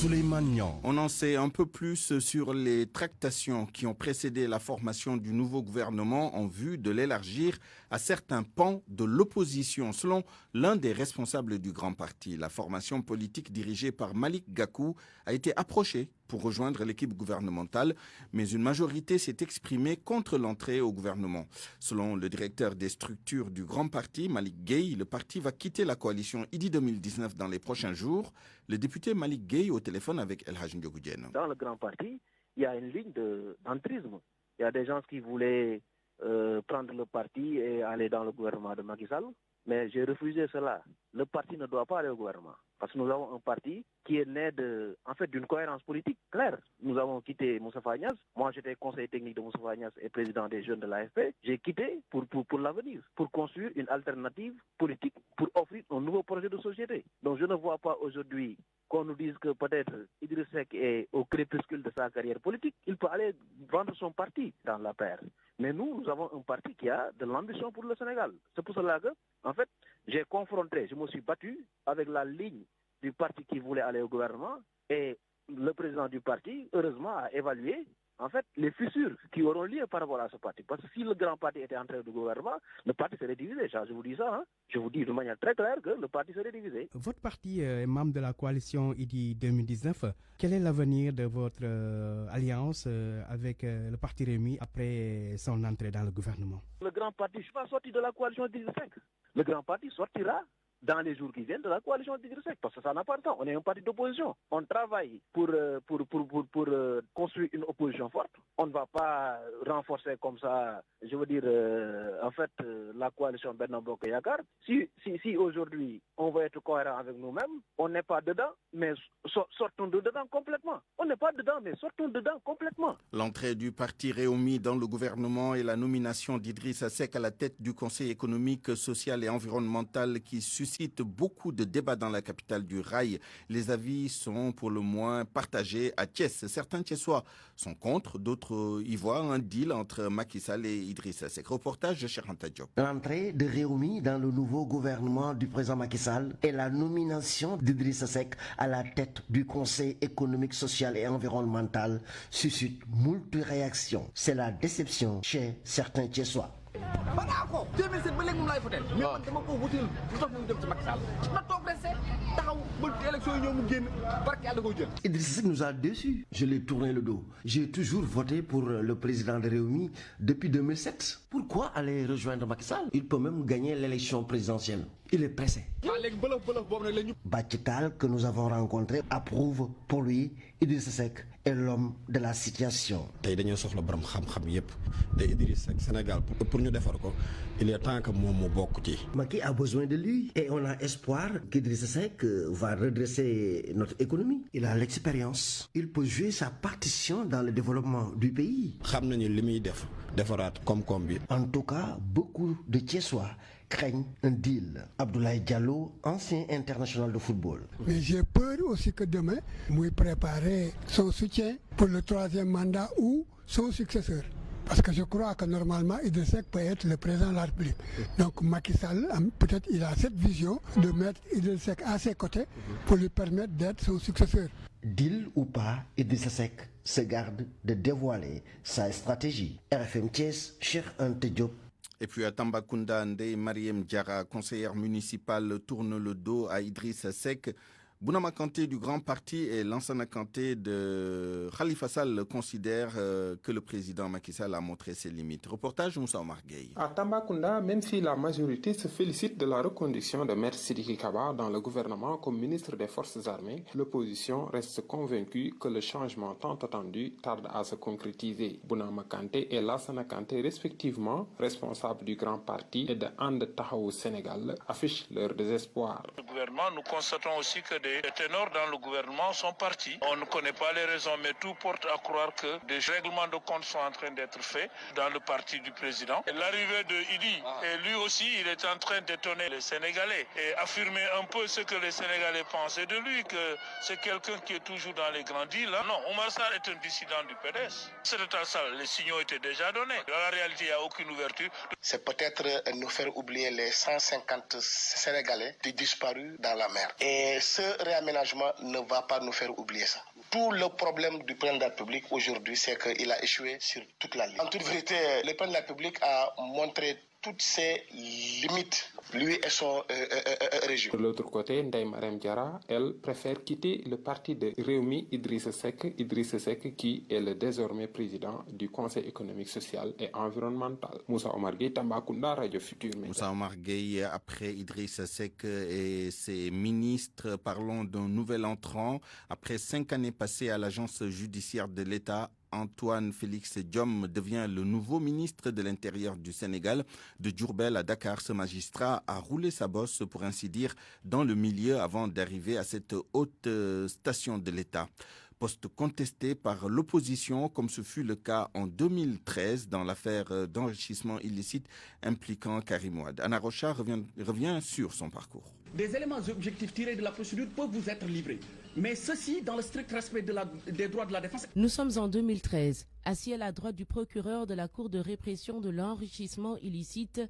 Souleymane Niang. On en sait un peu plus sur les tractations qui ont précédé la formation du nouveau gouvernement en vue de l'élargir à certains pans de l'opposition. Selon l'un des responsables du grand parti, la formation politique dirigée par Malick Gakou a été approchée pour rejoindre l'équipe gouvernementale, mais une majorité s'est exprimée contre l'entrée au gouvernement. Selon le directeur des structures du grand parti, Malick Gueye, le parti va quitter la coalition Idy 2019 dans les prochains jours. Le député Malick Gueye au téléphone avec El Hadj Ndiogou Diène. Dans le grand parti, il y a une ligne d'entrisme. Il y a des gens qui voulaient prendre le parti et aller dans le gouvernement de Macky Sall, mais j'ai refusé cela. Le parti ne doit pas aller au gouvernement. Parce que nous avons un parti qui est né d'une cohérence politique claire. Nous avons quitté Moustapha Niasse. Moi, j'étais conseiller technique de Moustapha Niasse et président des jeunes de l'AFP. J'ai quitté pour l'avenir, pour construire une alternative politique, pour offrir un nouveau projet de société. Donc, je ne vois pas aujourd'hui qu'on nous dise que peut-être Idriss Seck est au crépuscule de sa carrière politique. Il peut aller vendre son parti dans la paire. Mais nous avons un parti qui a de l'ambition pour le Sénégal. C'est pour cela que, en fait, je me suis battu avec la ligne du parti qui voulait aller au gouvernement et le président du parti, heureusement, a évalué en fait les fissures qui auront lieu par rapport à ce parti. Parce que si le grand parti était entré au gouvernement, le parti serait divisé. Je vous dis ça. Je vous dis de manière très claire que le parti serait divisé. Votre parti est membre de la coalition Idy 2019. Quel est l'avenir de votre alliance avec le parti Rewmi après son entrée dans le gouvernement? Le grand parti ne va sortir de la coalition Idriss Seck. Le grand parti sortira dans les jours qui viennent de la coalition d'Idriss Seck, parce que ça n'a pas de temps. On est un parti d'opposition. On travaille pour construire une opposition forte. On ne va pas renforcer comme ça, je veux dire, la coalition Benno Bokk Yakaar. Si aujourd'hui on veut être cohérent avec nous-mêmes, on n'est pas dedans, mais sortons de dedans complètement. On n'est pas dedans, mais sortons dedans complètement. L'entrée du parti Rewmi dans le gouvernement et la nomination d'Idrissa Seck à la tête du Conseil économique, social et environnemental qui suscite beaucoup de débats dans la capitale du rail. Les avis sont pour le moins partagés à Thiès. Certains Thiessois sont contre, d'autres y voient un deal entre Macky Sall et Idrissa Seck. Reportage de Cheikh Anta Diop. L'entrée de Rewmi dans le nouveau gouvernement du président Macky Sall et la nomination d'Idrissa Seck à la tête du Conseil économique, social et environnemental suscite moult réactions. C'est la déception chez certains Thiessois. Idrissa Seck nous a déçus. Je l'ai tourné le dos. J'ai toujours voté pour le président de Rewmi depuis 2007. Pourquoi aller rejoindre Macky Sall? Il peut même gagner l'élection présidentielle. Il est pressé. Bachital, que nous avons rencontré, approuve pour lui Idrissa Seck est l'homme de la situation. Il est temps que Macky a besoin de lui et on a espoir qu'Idrissa Seck va redresser notre économie. Il a l'expérience. Il peut jouer sa partition dans le développement du pays. En tout cas, beaucoup de Thiessois craignent un deal. Abdoulaye Diallo, ancien international de football. Mais j'ai peur aussi que demain, nous préparer son soutien pour le 3e mandat ou son successeur. Parce que je crois que normalement, Idriss Seck peut être le président de la République. Donc Macky Sall, peut-être il a cette vision de mettre Idriss Seck à ses côtés pour lui permettre d'être son successeur. Deal ou pas, Idrissa Seck se garde de dévoiler sa stratégie. RFM Thiès, Cheikh Anta Diop. Et puis à Tambacounda, Ndeye Mariam Diarra, conseillère municipale, tourne le dos à Idrissa Seck. Bounama Kanté du Grand Parti et Lansana Kanté de Khalifa Sall considèrent que le président Macky Sall a montré ses limites. Reportage Moussa Omar Gueye. À Tambacounda, même si la majorité se félicite de la reconduction de Maître Sidiki Kaba dans le gouvernement comme ministre des Forces armées, l'opposition reste convaincue que le changement tant attendu tarde à se concrétiser. Bounama Kanté et Lansana Kanté, respectivement responsables du Grand Parti et de And Tahaou Sénégal, affichent leur désespoir. Le gouvernement, nous constatons aussi que les ténors dans le gouvernement sont partis. On ne connaît pas les raisons, mais tout porte à croire que des règlements de compte sont en train d'être faits dans le parti du président. L'arrivée de Idi, et lui aussi, il est en train d'étonner les Sénégalais et affirmer un peu ce que les Sénégalais pensaient de lui, que c'est quelqu'un qui est toujours dans les grands deals. Non, Oumar Sarr est un dissident du PDS. C'est ça, les signaux étaient déjà donnés. Dans la réalité, il n'y a aucune ouverture. C'est peut-être nous faire oublier les 150 Sénégalais disparus dans la mer. Et ceux ce réaménagement ne va pas nous faire oublier ça. Tout le problème du président de la République aujourd'hui, c'est qu'il a échoué sur toute la ligne. En toute vérité, le président de la République a montré toutes ses limites, lui et son régime. De l'autre côté, Ndeye Marième Diarra, elle préfère quitter le parti de Rewmi Idrissa Seck qui est le désormais président du Conseil économique, social et environnemental. Moussa Omar Gueye, Tambacounda, Radio Futur Média. Moussa Omar Gueye, après Idrissa Seck et ses ministres, parlons d'un nouvel entrant. Après 5 années passées à l'agence judiciaire de l'État, Antoine Félix Diome devient le nouveau ministre de l'Intérieur du Sénégal. De Diourbel à Dakar, ce magistrat a roulé sa bosse, pour ainsi dire, dans le milieu avant d'arriver à cette haute station de l'État. Poste contesté par l'opposition, comme ce fut le cas en 2013 dans l'affaire d'enrichissement illicite impliquant Karim Wade. Anna Rocha revient sur son parcours. Des éléments objectifs tirés de la procédure peuvent vous être livrés, mais ceci dans le strict respect des droits de la défense. Nous sommes en 2013. Assis à la droite du procureur de la Cour de répression de l'enrichissement illicite,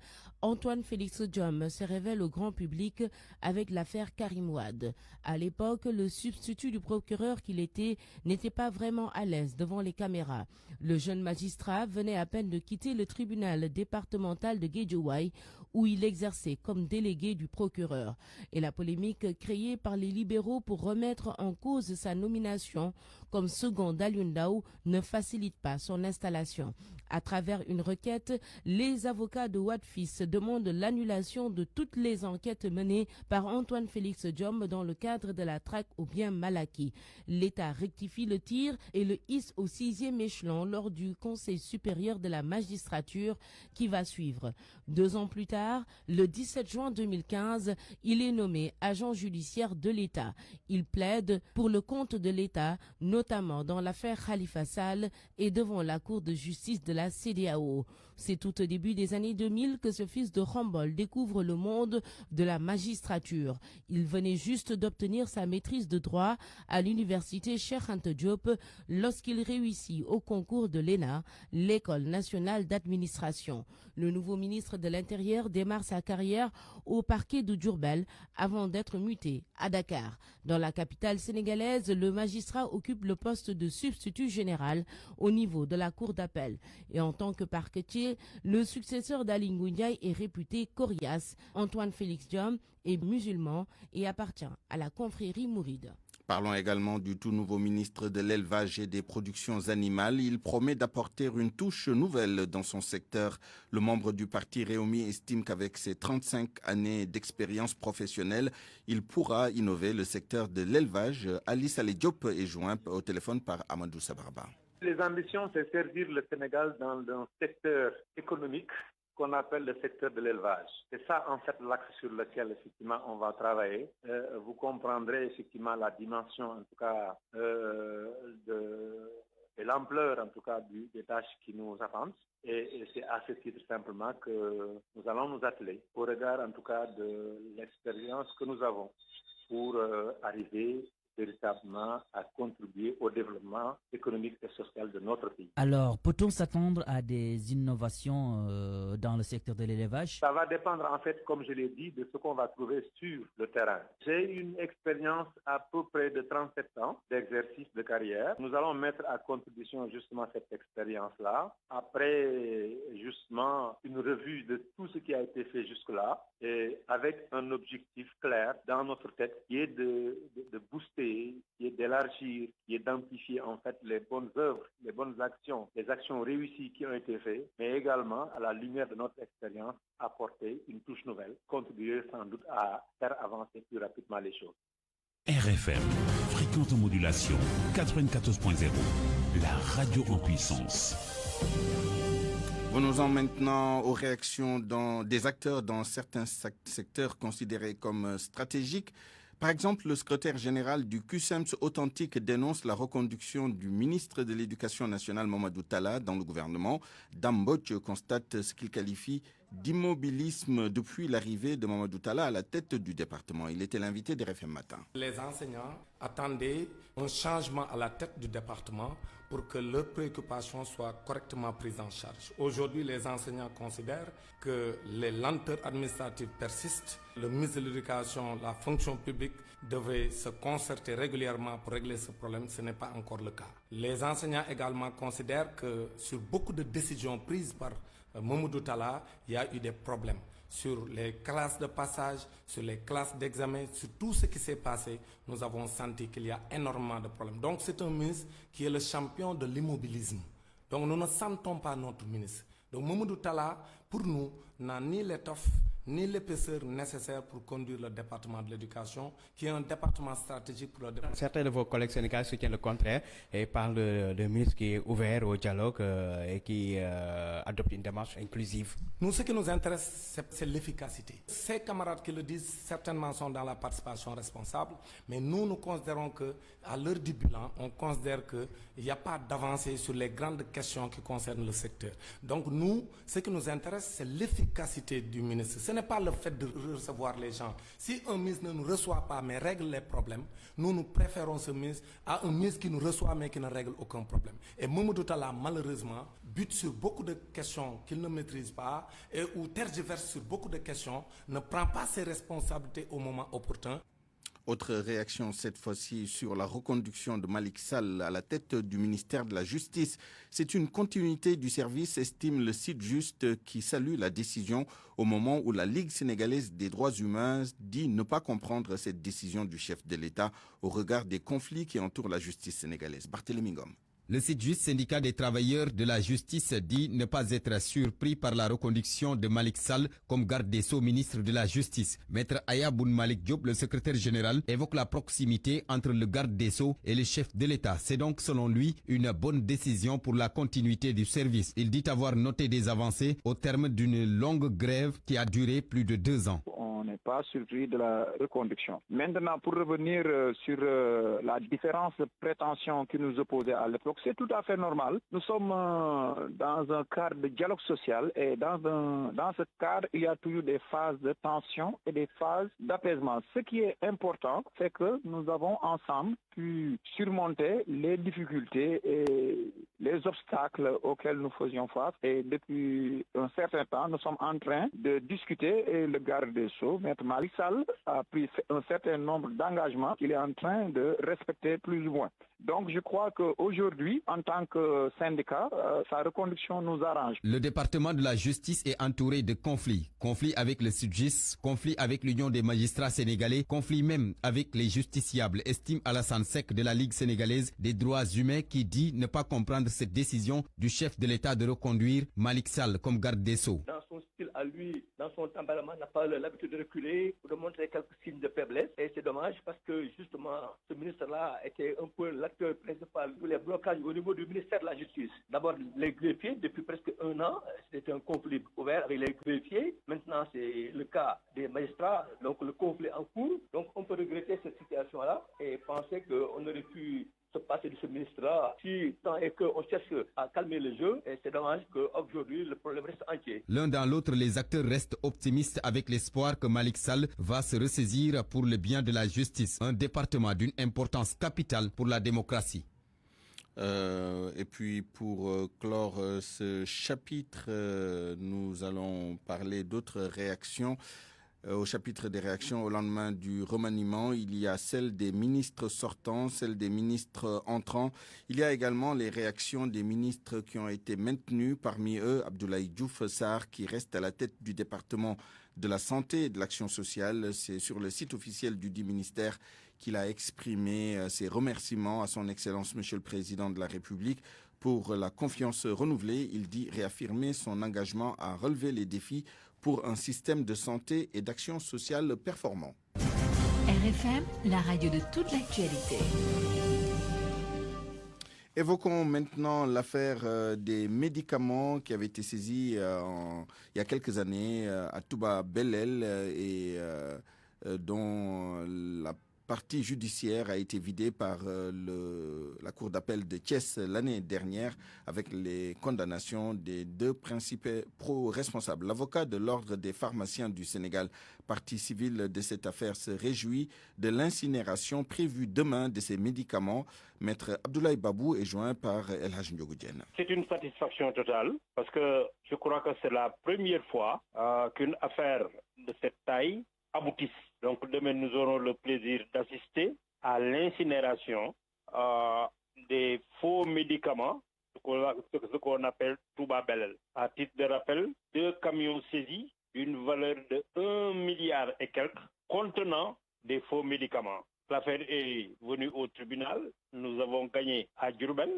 Antoine Félix Diome se révèle au grand public avec l'affaire Karim Wade. À l'époque, le substitut du procureur qu'il était n'était pas vraiment à l'aise devant les caméras. Le jeune magistrat venait à peine de quitter le tribunal départemental de Guédiawaye où il exerçait comme délégué du procureur. Et la polémique créée par les libéraux pour remettre en cause sa nomination comme second d'Alioune Ndao ne facilite pas son installation. À travers une requête, les avocats de Wade Fils demandent l'annulation de toutes les enquêtes menées par Antoine Félix Diome dans le cadre de la traque au bien mal acquis. L'État rectifie le tir et le hisse au 6e échelon lors du Conseil supérieur de la magistrature qui va suivre. 2 ans plus tard, le 17 juin 2015, il est nommé agent judiciaire de l'État. Il plaide pour le compte de l'État, notamment dans l'affaire Khalifa Sall et devant la Cour de justice de la CEDEAO. C'est tout au début des années 2000 que ce fils de Khombole découvre le monde de la magistrature. Il venait juste d'obtenir sa maîtrise de droit à l'université Cheikh Anta Diop lorsqu'il réussit au concours de l'ENA, l'École nationale d'administration. Le nouveau ministre de l'Intérieur démarre sa carrière au parquet de Diourbel avant d'être muté à Dakar. Dans la capitale sénégalaise, le magistrat occupe le poste de substitut général au niveau de la cour d'appel. Et en tant que parquetier, le successeur d'Aly Ngouille Ndiaye est réputé coriace. Antoine Félix Diome est musulman et appartient à la confrérie mouride. Parlons également du tout nouveau ministre de l'élevage et des productions animales. Il promet d'apporter une touche nouvelle dans son secteur. Le membre du parti Rewmi estime qu'avec ses 35 années d'expérience professionnelle, il pourra innover le secteur de l'élevage. Alice Alé Diop est jointe au téléphone par Amadou Sabarba. Les ambitions, c'est servir le Sénégal dans un secteur économique qu'on appelle le secteur de l'élevage. C'est ça, en fait, l'axe sur lequel, effectivement, on va travailler. Vous comprendrez, effectivement, la dimension, en tout cas, et l'ampleur, en tout cas, des tâches qui nous attendent. Et c'est à ce titre, simplement, que nous allons nous atteler au regard, en tout cas, de l'expérience que nous avons pour arriver véritablement à contribuer au développement économique et social de notre pays. Alors, peut-on s'attendre à des innovations dans le secteur de l'élevage? Ça va dépendre, en fait, comme je l'ai dit, de ce qu'on va trouver sur le terrain. J'ai une expérience à peu près de 37 ans d'exercice de carrière. Nous allons mettre à contribution justement cette expérience-là, après justement une revue de tout ce qui a été fait jusque-là, et avec un objectif clair dans notre tête qui est de booster, qui est d'élargir, qui est d'amplifier en fait les bonnes œuvres, les bonnes actions, les actions réussies qui ont été faites, mais également à la lumière de notre expérience, apporter une touche nouvelle, contribuer sans doute à faire avancer plus rapidement les choses. RFM, fréquente modulation 94.0, la radio en puissance. Venons-en maintenant aux réactions des acteurs dans certains secteurs considérés comme stratégiques. Par exemple, le secrétaire général du QSEMS Authentique dénonce la reconduction du ministre de l'Éducation nationale Mamadou Talla dans le gouvernement. Dame Mbodj constate ce qu'il qualifie d'immobilisme depuis l'arrivée de Mamadou Talla à la tête du département. Il était l'invité de RFM Matin. Les enseignants attendaient un changement à la tête du département pour que leurs préoccupations soient correctement prises en charge. Aujourd'hui, les enseignants considèrent que les lenteurs administratives persistent. Le ministre de l'Éducation, la fonction publique devait se concerter régulièrement pour régler ce problème. Ce n'est pas encore le cas. Les enseignants également considèrent que sur beaucoup de décisions prises par Mamadou Talla, il y a eu des problèmes. Sur les classes de passage, sur les classes d'examen, sur tout ce qui s'est passé, nous avons senti qu'il y a énormément de problèmes. Donc c'est un ministre qui est le champion de l'immobilisme. Donc nous ne sentons pas notre ministre. Donc Mamadou Talla, pour nous, n'a ni l'étoffe, ni l'épaisseur nécessaire pour conduire le département de l'éducation, qui est un département stratégique pour le département. Certains de vos collègues syndicaux soutiennent le contraire et parlent d'un ministre qui est ouvert au dialogue et qui adopte une démarche inclusive. Nous, ce qui nous intéresse, c'est l'efficacité. Ces camarades qui le disent, certainement sont dans la participation responsable, mais nous considérons qu'à l'heure du bilan, on considère qu'il n'y a pas d'avancée sur les grandes questions qui concernent le secteur. Donc nous, ce qui nous intéresse, c'est l'efficacité du ministre. Ce n'est pas le fait de recevoir les gens. Si un ministre ne nous reçoit pas mais règle les problèmes, nous préférons ce ministre à un ministre qui nous reçoit mais qui ne règle aucun problème. Et Mamadou Talla, malheureusement, bute sur beaucoup de questions qu'il ne maîtrise pas et ou tergiverse sur beaucoup de questions, ne prend pas ses responsabilités au moment opportun. Autre réaction cette fois-ci sur la reconduction de Malick Sall à la tête du ministère de la Justice. C'est une continuité du service, estime le site Juste, qui salue la décision au moment où la Ligue sénégalaise des droits humains dit ne pas comprendre cette décision du chef de l'État au regard des conflits qui entourent la justice sénégalaise. Barthélémy Ngom. Le SYTJUST, syndicat des travailleurs de la justice, dit ne pas être surpris par la reconduction de Malick Sall comme garde des Sceaux, ministre de la Justice. Maître Aya Boun Malick Diop, le secrétaire général, évoque la proximité entre le garde des Sceaux et le chef de l'État. C'est donc, selon lui, une bonne décision pour la continuité du service. Il dit avoir noté des avancées au terme d'une longue grève qui a duré plus de 2 ans. On n'est pas surpris de la reconduction. Maintenant, pour revenir sur la différence de prétention qui nous opposait à l'époque, c'est tout à fait normal. Nous sommes dans un cadre de dialogue social et dans ce cadre, il y a toujours des phases de tension et des phases d'apaisement. Ce qui est important, c'est que nous avons ensemble pu surmonter les difficultés et les obstacles auxquels nous faisions face. Et depuis un certain temps, nous sommes en train de discuter et le garde des Sceaux, Maître Malick Sall, a pris un certain nombre d'engagements qu'il est en train de respecter plus ou moins. Donc je crois qu'aujourd'hui, en tant que syndicat, sa reconduction nous arrange. Le département de la justice est entouré de conflits. Conflits avec le SYTJUST, conflits avec l'Union des magistrats sénégalais, conflits même avec les justiciables, estime Alassane Seck de la Ligue sénégalaise des droits humains qui dit ne pas comprendre cette décision du chef de l'État de reconduire Malick Sall comme garde des Sceaux. Dans son style à lui, dans son tempérament, n'a pas l'habitude de reculer ou de montrer quelques signes de faiblesse. Et c'est dommage parce que justement, ce ministre-là était un peu l'acteur principal pour les blocages au niveau du ministère de la Justice. D'abord, les greffiers, depuis presque 1 an, c'était un conflit ouvert avec les greffiers. Maintenant, c'est le cas des magistrats, donc le conflit en cours. Donc, on peut regretter cette situation-là et penser qu'on aurait pu se passer de ce ministre-là si tant est qu'on cherche à calmer le jeu. Et c'est dommage qu'aujourd'hui, le problème reste entier. L'un dans l'autre, les acteurs restent optimistes avec l'espoir que Malick Sall va se ressaisir pour le bien de la justice, un département d'une importance capitale pour la démocratie. Et puis pour clore ce chapitre, nous allons parler d'autres réactions. Au chapitre des réactions au lendemain du remaniement, il y a celle des ministres sortants, celle des ministres entrants. Il y a également les réactions des ministres qui ont été maintenus. Parmi eux, Abdoulaye Diouf Sarr, qui reste à la tête du département de la santé et de l'action sociale. C'est sur le site officiel du dit ministère qu'il a exprimé ses remerciements à son Excellence Monsieur le Président de la République pour la confiance renouvelée. Il dit réaffirmer son engagement à relever les défis pour un système de santé et d'action sociale performant. RFM, la radio de toute l'actualité. Évoquons maintenant l'affaire des médicaments qui avait été saisie il y a quelques années à Touba Belel et dont la partie judiciaire a été vidée par la Cour d'appel de Thiès l'année dernière avec les condamnations des 2 principaux responsables. L'avocat de l'Ordre des pharmaciens du Sénégal, partie civile de cette affaire, se réjouit de l'incinération prévue demain de ces médicaments. Maître Abdoulaye Babou est joint par El Hadj Ndiogou Diène. C'est une satisfaction totale parce que je crois que c'est la première fois qu'une affaire de cette taille aboutisse. Donc demain, nous aurons le plaisir d'assister à l'incinération des faux médicaments, ce qu'on appelle Touba Belel. À titre de rappel, 2 camions saisis d'une valeur de 1 milliard et quelques contenant des faux médicaments. L'affaire est venue au tribunal. Nous avons gagné à Diourbel.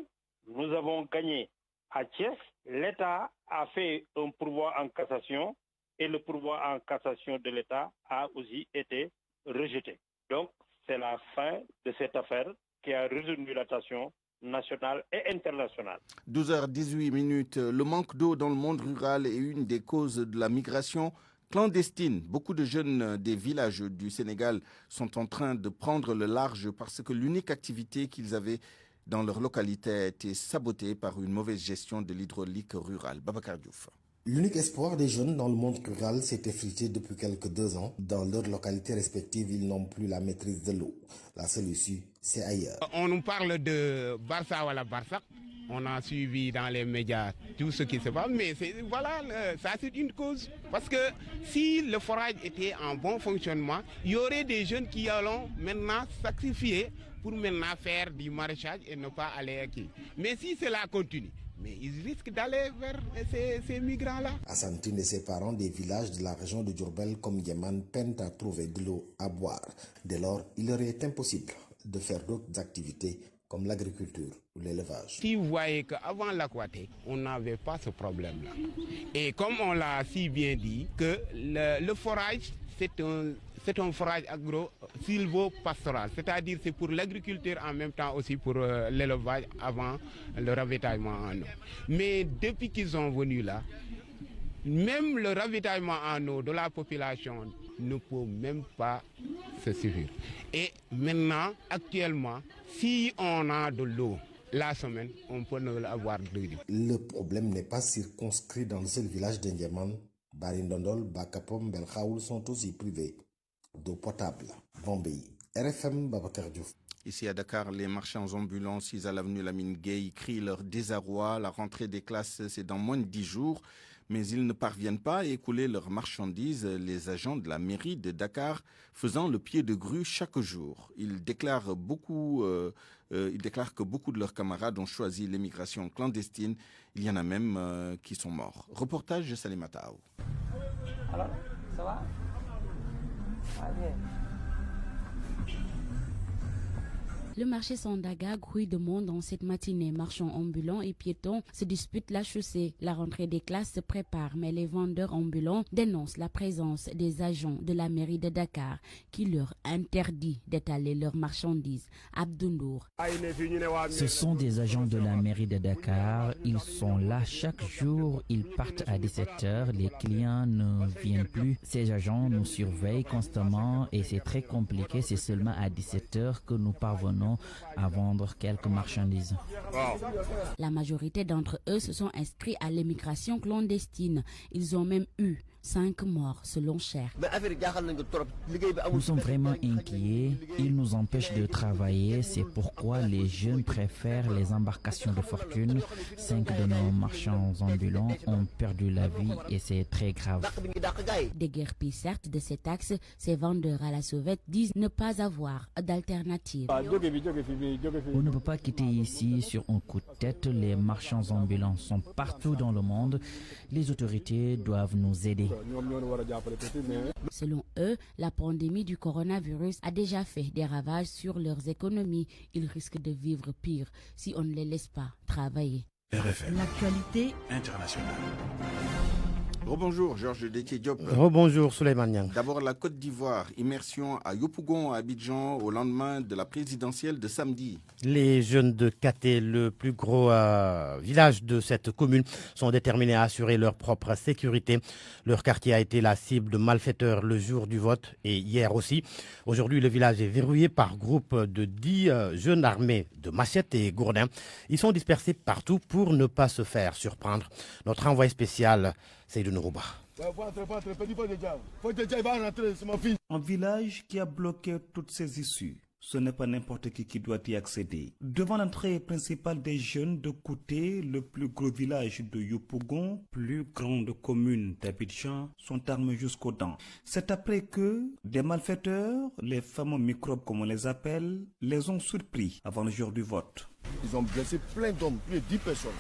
Nous avons gagné à Thiès. L'État a fait un pourvoi en cassation et le pourvoi en cassation de l'État a aussi été rejeté. Donc, c'est la fin de cette affaire qui a retenu l'attention nationale et internationale. 12h18, le manque d'eau dans le monde rural est une des causes de la migration clandestine. Beaucoup de jeunes des villages du Sénégal sont en train de prendre le large parce que l'unique activité qu'ils avaient dans leur localité a été sabotée par une mauvaise gestion de l'hydraulique rurale. Babacar Diouf. L'unique espoir des jeunes dans le monde rural s'est effrité depuis quelques 2 ans. Dans leurs localités respectives, ils n'ont plus la maîtrise de l'eau. La seule issue, c'est ailleurs. On nous parle de Barça ou la Barça. On a suivi dans les médias tout ce qui se passe, mais ça c'est une cause. Parce que si le forage était en bon fonctionnement, il y aurait des jeunes qui allons maintenant sacrifier pour maintenant faire du maraîchage et ne pas aller acquis. Mais si cela continue, mais ils risquent d'aller vers ces migrants-là. Assantine et ses parents des villages de la région de Diourbel comme Yeman peinent à trouver de l'eau à boire. Dès lors, il leur est impossible de faire d'autres activités comme l'agriculture ou l'élevage. Si vous voyez qu'avant l'Aquaté, on n'avait pas ce problème-là. Et comme on l'a si bien dit, que le forage, c'est un forage agro-silvo-pastoral, c'est-à-dire c'est pour l'agriculture en même temps aussi pour l'élevage avant le ravitaillement en eau. Mais depuis qu'ils sont venus là, même le ravitaillement en eau de la population ne peut même pas se suffire. Et maintenant, actuellement, si on a de l'eau la semaine, on peut ne l'avoir de l'eau. Le problème n'est pas circonscrit dans le seul village d'Indieman. Barindondol, Bakapom, Belkhaoul sont aussi privés d'eau potable. Bombay, RFM, Babacar Diouf. Ici à Dakar, les marchands ambulants 6 à l'avenue Lamine Gueye crient leur désarroi. La rentrée des classes, c'est dans moins de 10 jours. Mais ils ne parviennent pas à écouler leurs marchandises, les agents de la mairie de Dakar faisant le pied de grue chaque jour. Ils déclarent que beaucoup de leurs camarades ont choisi l'émigration clandestine. Il y en a même qui sont morts. Reportage de Salimata Aou. Alors, ça va? Allez. Le marché Sandaga grouille de monde en cette matinée. Marchands ambulants et piétons se disputent la chaussée. La rentrée des classes se prépare, mais les vendeurs ambulants dénoncent la présence des agents de la mairie de Dakar qui leur interdit d'étaler leurs marchandises. Abdoundour. Ce sont des agents de la mairie de Dakar. Ils sont là chaque jour. Ils partent à 17h. Les clients ne viennent plus. Ces agents nous surveillent constamment et c'est très compliqué. C'est seulement à 17h que nous parvenons à vendre quelques marchandises. La majorité d'entre eux se sont inscrits à l'émigration clandestine. Ils ont même eu 5 morts selon Cher. Nous sommes vraiment inquiets. Ils nous empêchent de travailler. C'est pourquoi les jeunes préfèrent les embarcations de fortune. 5 de nos marchands ambulants ont perdu la vie et c'est très grave. Déguerpis certes de cet axe, ces vendeurs à la sauvette disent ne pas avoir d'alternative. On ne peut pas quitter ici sur un coup de tête. Les marchands ambulants sont partout dans le monde. Les autorités doivent nous aider. Selon eux, la pandémie du coronavirus a déjà fait des ravages sur leurs économies. Ils risquent de vivre pire si on ne les laisse pas travailler. RFM. L'actualité internationale. Rebonjour Georges Détié Diop. Rebonjour Souleymane Niang. D'abord la Côte d'Ivoire, immersion à Yopougon, à Abidjan, au lendemain de la présidentielle de samedi. Les jeunes de Katé, le plus gros village de cette commune, sont déterminés à assurer leur propre sécurité. Leur quartier a été la cible de malfaiteurs le jour du vote et hier aussi. Aujourd'hui, le village est verrouillé par groupe de 10 jeunes armés de machettes et gourdins. Ils sont dispersés partout pour ne pas se faire surprendre. Notre envoyé spécial, Seydou Nourouba. Un village qui a bloqué toutes ses issues. Ce n'est pas n'importe qui doit y accéder. Devant l'entrée principale des jeunes de Kouté, le plus gros village de Yopougon, plus grande commune d'Abidjan, sont armés jusqu'aux dents. C'est après que des malfaiteurs, les fameux microbes comme on les appelle, les ont surpris avant le jour du vote. Ils ont blessé plein d'hommes, plus de 10 personnes.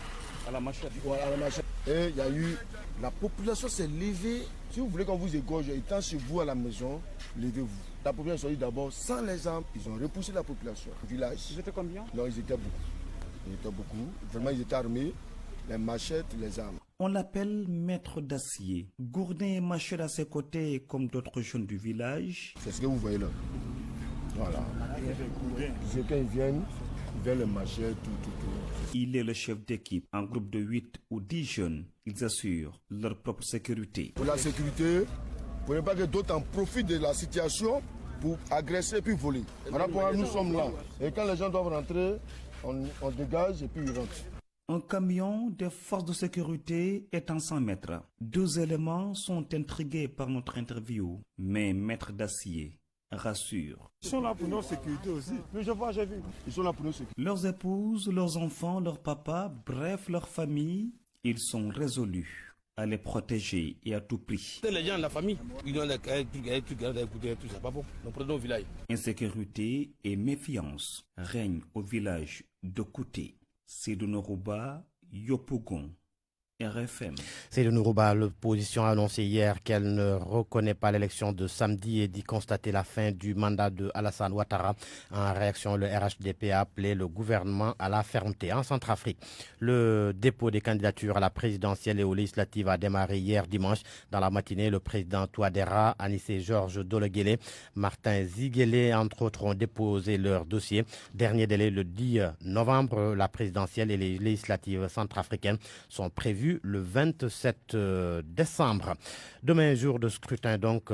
À la machette. Ouais, à la machette. Et il y a eu... La population s'est levée. Si vous voulez qu'on vous égorge, étant chez vous à la maison, levez-vous. La population est sortie d'abord sans les armes. Ils ont repoussé la population. Le village. Ils étaient combien? Non, ils étaient beaucoup. Vraiment, ils étaient armés. Les machettes, les armes. On l'appelle maître d'acier. Gourdin et machette à ses côtés, comme d'autres jeunes du village. C'est ce que vous voyez là. Voilà. C'est quand ils viennent le machettes, tout. Il est le chef d'équipe. En groupe de 8 ou 10 jeunes, ils assurent leur propre sécurité. Pour la sécurité, pour ne pas que d'autres en profitent de la situation pour agresser et puis voler. Maintenant, nous sommes là. Et quand les gens doivent rentrer, on dégage et puis ils rentrent. Un camion des forces de sécurité est en 100 mètres. 2 éléments sont intrigués par notre interview, mais maître d'acier rassure. Ils sont là pour notre sécurité aussi. Mais j'ai vu. Ils sont là pour notre sécurité. Leurs épouses, leurs enfants, leurs papas, bref, leur famille, ils sont résolus à les protéger et à tout prix. Les gens de la famille, ils ont des tout ça, pas bon. Donc prenons au village. Insécurité et méfiance règnent au village de Kouté. Seydou Nourouba, Yopougon. RFM. Seydou Nourouba, l'opposition a annoncé hier qu'elle ne reconnaît pas l'élection de samedi et dit constater la fin du mandat de Alassane Ouattara. En réaction, le RHDP a appelé le gouvernement à la fermeté. En Centrafrique, le dépôt des candidatures à la présidentielle et aux législatives a démarré hier dimanche. Dans la matinée, le président Touadéra, Anissé Georges Dologuélé, Martin Ziguélé, entre autres, ont déposé leur dossier. Dernier délai le 10 novembre. La présidentielle et les législatives centrafricaines sont prévues le 27 décembre. Demain, jour de scrutin, donc...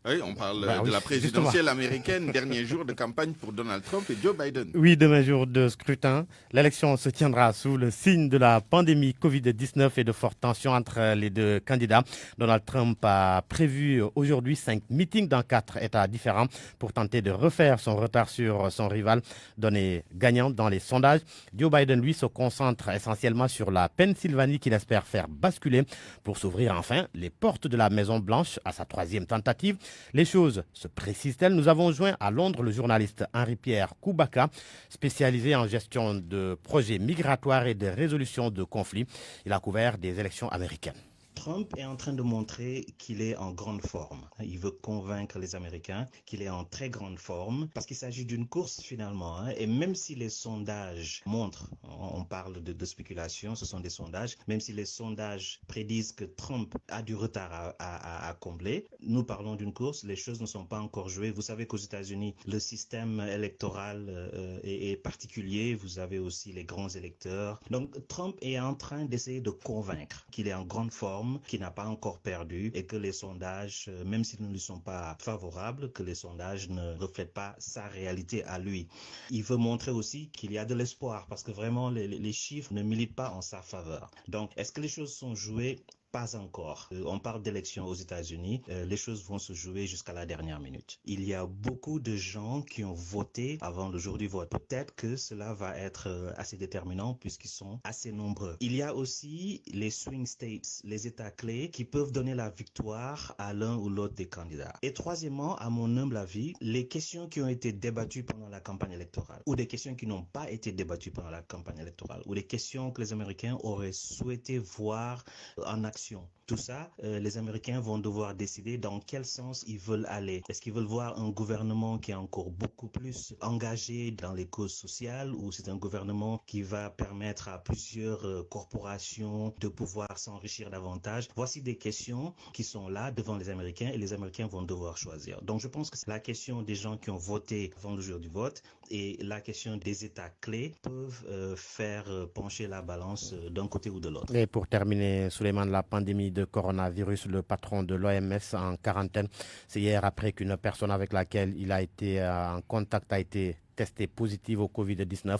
Oui, on parle de la présidentielle américaine, dernier jour de campagne pour Donald Trump et Joe Biden. Oui, demain jour de scrutin. L'élection se tiendra sous le signe de la pandémie Covid-19 et de fortes tensions entre les deux candidats. Donald Trump a prévu aujourd'hui 5 meetings dans 4 États différents pour tenter de refaire son retard sur son rival, donné gagnant dans les sondages. Joe Biden, lui, se concentre essentiellement sur la Pennsylvanie qu'il espère faire basculer pour s'ouvrir enfin les portes de la Maison-Blanche à sa 3e tentative. Les choses se précisent-elles? Nous avons joint à Londres le journaliste Henri-Pierre Koubaka, spécialisé en gestion de projets migratoires et de résolution de conflits. Il a couvert des élections américaines. Trump est en train de montrer qu'il est en grande forme. Il veut convaincre les Américains qu'il est en très grande forme parce qu'il s'agit d'une course finalement. Et même si les sondages montrent, on parle de spéculation, ce sont des sondages, même si les sondages prédisent que Trump a du retard à combler, nous parlons d'une course, les choses ne sont pas encore jouées. Vous savez qu'aux États-Unis, le système électoral est particulier. Vous avez aussi les grands électeurs. Donc Trump est en train d'essayer de convaincre qu'il est en grande forme, qui n'a pas encore perdu et que les sondages, même s'ils ne lui sont pas favorables, que les sondages ne reflètent pas sa réalité à lui. Il veut montrer aussi qu'il y a de l'espoir parce que vraiment les chiffres ne militent pas en sa faveur. Donc, est-ce que les choses sont jouées? Pas encore. On parle d'élections aux États-Unis. Les choses vont se jouer jusqu'à la dernière minute. Il y a beaucoup de gens qui ont voté avant le jour du vote. Peut-être que cela va être assez déterminant puisqu'ils sont assez nombreux. Il y a aussi les swing states, les États clés qui peuvent donner la victoire à l'un ou l'autre des candidats. Et troisièmement, à mon humble avis, les questions qui ont été débattues pendant la campagne électorale ou des questions qui n'ont pas été débattues pendant la campagne électorale ou des questions que les Américains auraient souhaité voir en action Tout ça, les Américains vont devoir décider dans quel sens ils veulent aller. Est-ce qu'ils veulent voir un gouvernement qui est encore beaucoup plus engagé dans les causes sociales, ou c'est un gouvernement qui va permettre à plusieurs corporations de pouvoir s'enrichir davantage? Voici des questions qui sont là devant les Américains et les Américains vont devoir choisir. Donc je pense que la question des gens qui ont voté avant le jour du vote et la question des États clés peuvent faire pencher la balance d'un côté ou de l'autre. Et pour terminer, Souleymane, la pandémie de coronavirus, le patron de l'OMS en quarantaine, c'est hier après qu'une personne avec laquelle il a été en contact a été testé positif au Covid-19.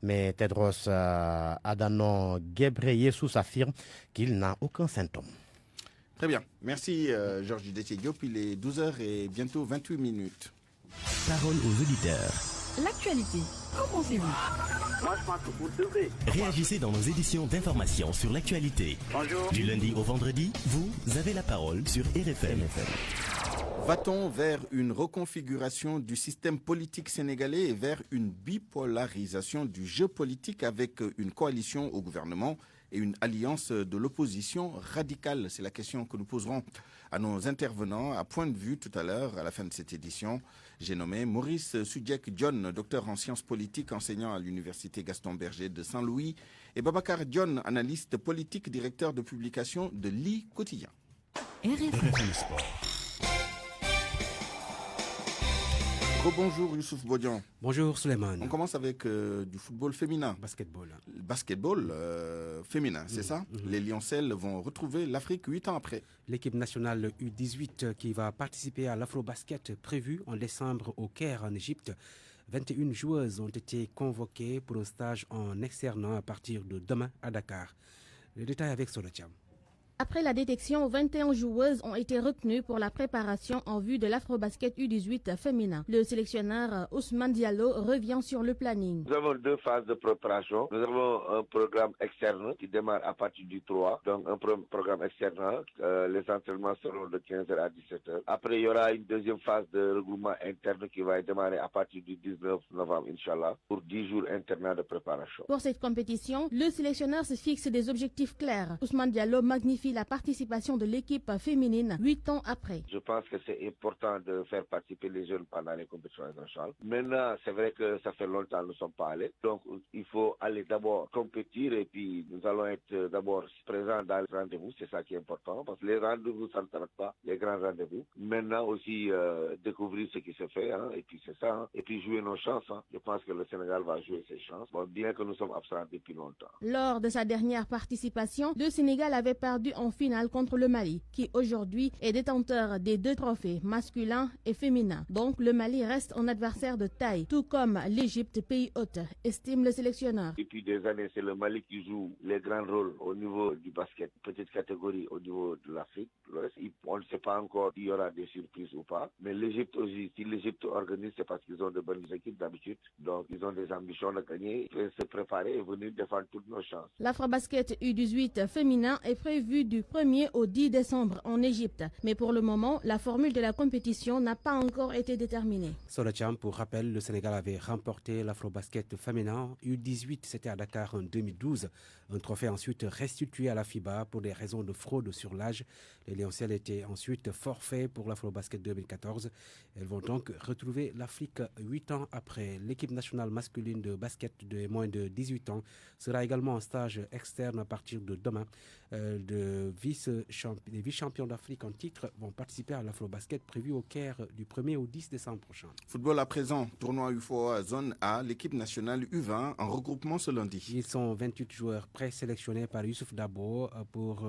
Mais Tedros Adhanom Ghebreyesus affirme qu'il n'a aucun symptôme. Très bien. Merci Georges Détié-Diop. Il est 12h et bientôt 28 minutes. Parole aux auditeurs. L'actualité, qu'en pensez-vous? Moi, je pense que vous devrez. Réagissez dans nos éditions d'information sur l'actualité. Bonjour. Du lundi au vendredi, vous avez la parole sur RFM. Va-t-on vers une reconfiguration du système politique sénégalais et vers une bipolarisation du jeu politique avec une coalition au gouvernement et une alliance de l'opposition radicale? C'est la question que nous poserons à nos intervenants à point de vue tout à l'heure à la fin de cette édition. J'ai nommé Maurice Sudjek John, docteur en sciences politiques, enseignant à l'université Gaston Berger de Saint-Louis, et Babacar John, analyste politique, directeur de publication de l'I Quotidien. RFM Sport. Bonjour Youssouf Bodian. Bonjour Souleymane. On commence avec du football féminin. Basketball. Basketball féminin, c'est ça? Les Lioncelles vont retrouver l'Afrique 8 ans après. L'équipe nationale U18 qui va participer à l'Afro-Basket prévu en décembre au Caire en Égypte. 21 joueuses ont été convoquées pour un stage en externat à partir de demain à Dakar. Le détail avec Solatiam. Après la détection, 21 joueuses ont été retenues pour la préparation en vue de l'Afro-Basket U18 féminin. Le sélectionneur Ousmane Diallo revient sur le planning. Nous avons 2 phases de préparation. Nous avons un programme externe qui démarre à partir du 3. Donc un programme externe. Les entraînements seront de 15h à 17h. Après, il y aura une deuxième phase de regroupement interne qui va démarrer à partir du 19 novembre, Inch'Allah, pour 10 jours internats de préparation. Pour cette compétition, le sélectionneur se fixe des objectifs clairs. Ousmane Diallo magnifie la participation de l'équipe féminine 8 ans après. Je pense que c'est important de faire participer les jeunes pendant les compétitions internationales. Maintenant, c'est vrai que ça fait longtemps que nous ne sommes pas allés. Donc, il faut aller d'abord compétir et puis nous allons être d'abord présents dans les rendez-vous. C'est ça qui est important parce que les rendez-vous, ça ne s'arrête pas, les grands rendez-vous. Maintenant aussi, découvrir ce qui se fait et puis c'est ça. Et puis jouer nos chances. Je pense que le Sénégal va jouer ses chances, bien que nous sommes absents depuis longtemps. Lors de sa dernière participation, le Sénégal avait perdu en finale contre le Mali, qui aujourd'hui est détenteur des 2 trophées, masculins et féminins. Donc le Mali reste un adversaire de taille, tout comme l'Égypte, pays hôte, estime le sélectionneur. Depuis des années, c'est le Mali qui joue les grands rôles au niveau du basket, petite catégorie au niveau de l'Afrique. On ne sait pas encore s'il y aura des surprises ou pas. Mais l'Égypte aussi, si l'Égypte organise, c'est parce qu'ils ont de bonnes équipes d'habitude. Donc ils ont des ambitions de gagner, de se préparer et venir défendre toutes nos chances. L'Afro-Basket U18 féminin est prévu du 1er au 10 décembre en Égypte. Mais pour le moment, la formule de la compétition n'a pas encore été déterminée. Solacham, pour rappel, le Sénégal avait remporté l'Afro-Basket féminin U18, c'était à Dakar en 2012. Un trophée ensuite restitué à la FIBA pour des raisons de fraude sur l'âge. Les Lioncelles étaient ensuite forfaits pour l'Afro-Basket 2014. Elles vont donc retrouver l'Afrique 8 ans après. L'équipe nationale masculine de basket de moins de 18 ans sera également en stage externe à partir de demain. Les vice-champions d'Afrique en titre vont participer à l'Afro-Basket prévu au Caire du 1er au 10 décembre prochain. Football à présent, tournoi UFOA zone A, l'équipe nationale U20 en regroupement ce lundi. Ils sont 28 joueurs présélectionnés par Youssouf Dabo pour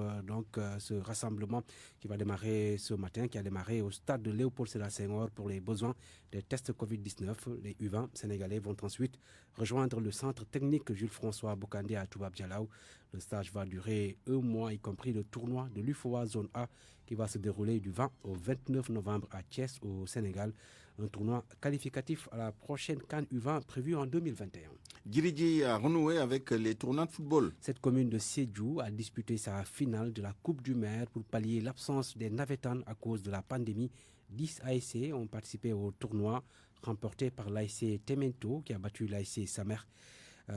ce rassemblement qui va démarrer ce matin, qui a démarré au stade de Léopold Sédar Senghor pour les besoins des tests Covid-19. Les U20 sénégalais vont ensuite rejoindre le centre technique Jules-François Bocandé à Toubab Dialaw. Le stage va durer 1 mois, y compris le tournoi de l'UFOA Zone A qui va se dérouler du 20 au 29 novembre à Thiès au Sénégal. Un tournoi qualificatif à la prochaine CAN U20 prévue en 2021. Djiridji a renoué avec les tournois de football. Cette commune de Sédhiou a disputé sa finale de la Coupe du Maire pour pallier l'absence des Navétanes à cause de la pandémie. 10 ASC ont participé au tournoi remporté par l'ASC Temento qui a battu l'ASC Samer.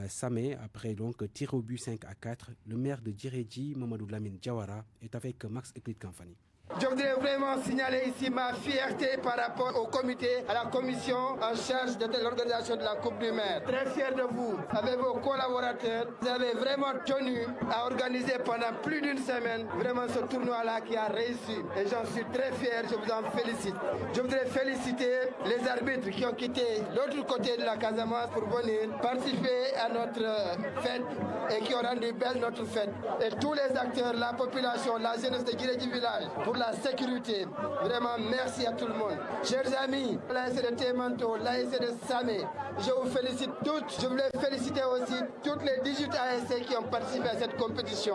Samé, après donc tir au but 5-4. Le maire de Djiredji, Mamadou Lamine Diawara, est avec Max Eclit Kamfani. Je voudrais vraiment signaler ici ma fierté par rapport au comité, à la commission en charge de l'organisation de la Coupe du Maire. Très fier de vous, avec vos collaborateurs. Vous avez vraiment tenu à organiser pendant plus d'une semaine vraiment ce tournoi-là qui a réussi. Et j'en suis très fier, je vous en félicite. Je voudrais féliciter les arbitres qui ont quitté l'autre côté de la Casamance pour venir participer à notre fête et qui ont rendu belle notre fête. Et tous les acteurs, la population, la jeunesse de Djiredji Village, pour la sécurité. Vraiment, merci à tout le monde. Chers amis, l'ASC de Témanto, l'ASC de Samé, je vous félicite toutes. Je voulais féliciter aussi toutes les 18 ASC qui ont participé à cette compétition.